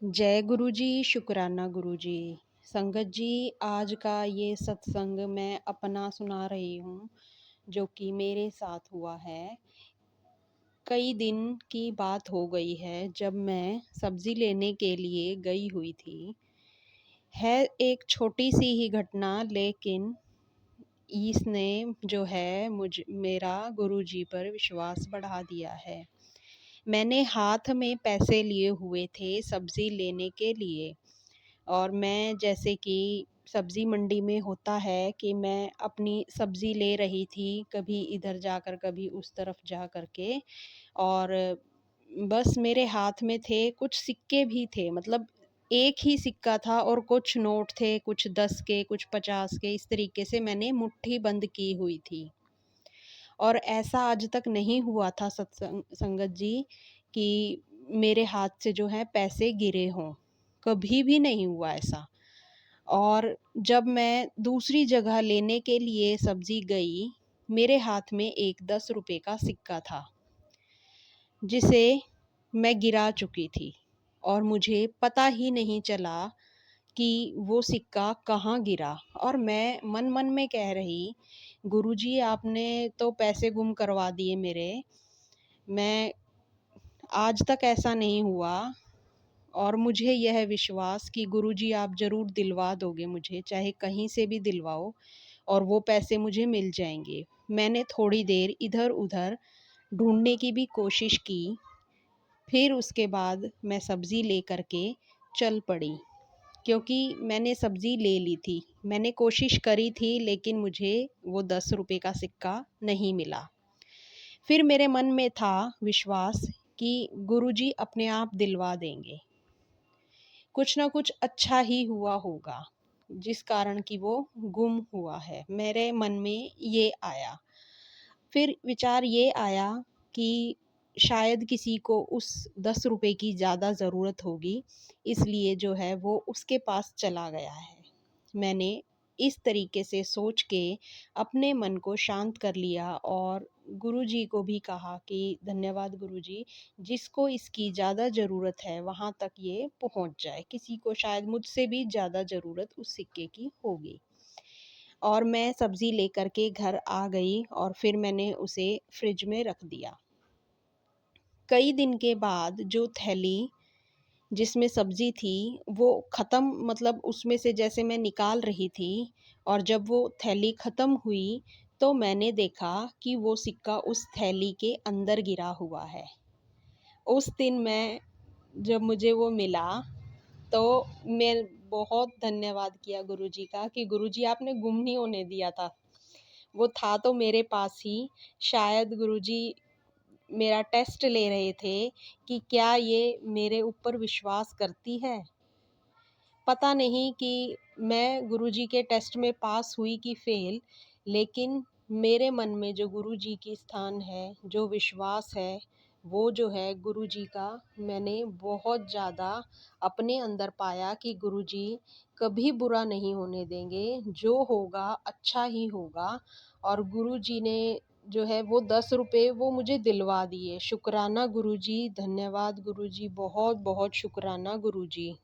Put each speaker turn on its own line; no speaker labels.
जय गुरु जी, शुक्राना गुरु जी। संगत जी, आज का ये सत्संग मैं अपना सुना रही हूँ, जो कि मेरे साथ हुआ है। कई दिन की बात हो गई है जब मैं सब्ज़ी लेने के लिए गई हुई थी। है एक छोटी-सी ही घटना, लेकिन इसने जो है मेरा गुरुजी पर विश्वास बढ़ा दिया है। मैंने हाथ में पैसे लिए हुए थे सब्ज़ी लेने के लिए, और मैं, जैसे कि सब्ज़ी मंडी में होता है कि मैं अपनी सब्ज़ी ले रही थी, कभी इधर जाकर कभी उस तरफ जा कर के। और बस मेरे हाथ में थे, कुछ सिक्के भी थे, मतलब एक ही सिक्का था और कुछ नोट थे, कुछ 10 के, कुछ 50 के, इस तरीके से मैंने मुट्ठी बंद की हुई थी। और ऐसा आज तक नहीं हुआ था संगत जी कि मेरे हाथ से जो है पैसे गिरे हों, कभी भी नहीं हुआ ऐसा। और जब मैं दूसरी जगह लेने के लिए सब्ज़ी गई, मेरे हाथ में एक 10 रुपए का सिक्का था, जिसे मैं गिरा चुकी थी और मुझे पता ही नहीं चला कि वो सिक्का कहाँ गिरा। और मैं मन-मन में कह रही, गुरुजी आपने तो पैसे गुम करवा दिए मेरे। मैं आज तक ऐसा नहीं हुआ, और मुझे यह विश्वास कि गुरुजी आप ज़रूर दिलवा दोगे मुझे, चाहे कहीं से भी दिलवाओ, और वो पैसे मुझे मिल जाएँगे। मैंने थोड़ी देर इधर-उधर ढूँढने की भी कोशिश की, फिर उसके बाद मैं सब्ज़ी लेकर के चल पड़ी, क्योंकि मैंने सब्ज़ी ले ली थी। मैंने कोशिश करी थी, लेकिन मुझे वो 10 रुपए का सिक्का नहीं मिला। फिर मेरे मन में था विश्वास कि गुरुजी अपने आप दिलवा देंगे। कुछ ना कुछ अच्छा ही हुआ होगा, जिस कारण कि वो गुम हुआ है। मेरे मन में ये आया। फिर विचार ये आया कि शायद किसी को उस 10 रुपए की ज़्यादा ज़रूरत होगी, इसलिए जो है वो उसके पास चला गया है। मैंने इस तरीके से सोच के अपने मन को शांत कर लिया और गुरुजी को भी कहा कि धन्यवाद गुरुजी, जिसको इसकी ज़्यादा ज़रूरत है वहाँ तक ये पहुँच जाए। किसी को शायद मुझसे भी ज़्यादा ज़रूरत उस सिक्के की होगी। और मैं सब्ज़ी लेकर के घर आ गई और फिर मैंने उसे फ्रिज में रख दिया। कई दिन के बाद जो थैली जिसमें सब्ज़ी थी, वो ख़त्म, मतलब उसमें से जैसे मैं निकाल रही थी, और जब वो थैली ख़त्म हुई, तो मैंने देखा कि वो सिक्का उस थैली के अंदर गिरा हुआ है। उस दिन मैं जब मुझे वो मिला, तो मैं बहुत धन्यवाद किया गुरुजी का कि गुरुजी आपने गुम नहीं होने दिया था। वो था तो मेरे पास ही। शायद गुरुजी मेरा टेस्ट ले रहे थे कि क्या ये मेरे ऊपर विश्वास करती है। पता नहीं कि मैं गुरुजी के टेस्ट में पास हुई कि फ़ेल, लेकिन मेरे मन में जो गुरुजी की स्थान है, जो विश्वास है, वो जो है गुरुजी का, मैंने बहुत ज़्यादा अपने अंदर पाया कि गुरुजी कभी बुरा नहीं होने देंगे, जो होगा अच्छा ही होगा। और गुरुजी ने जो है वो 10 रुपए वो मुझे दिलवा दिए। शुक्राना गुरुजी, धन्यवाद गुरुजी, बहुत-बहुत शुक्राना गुरुजी।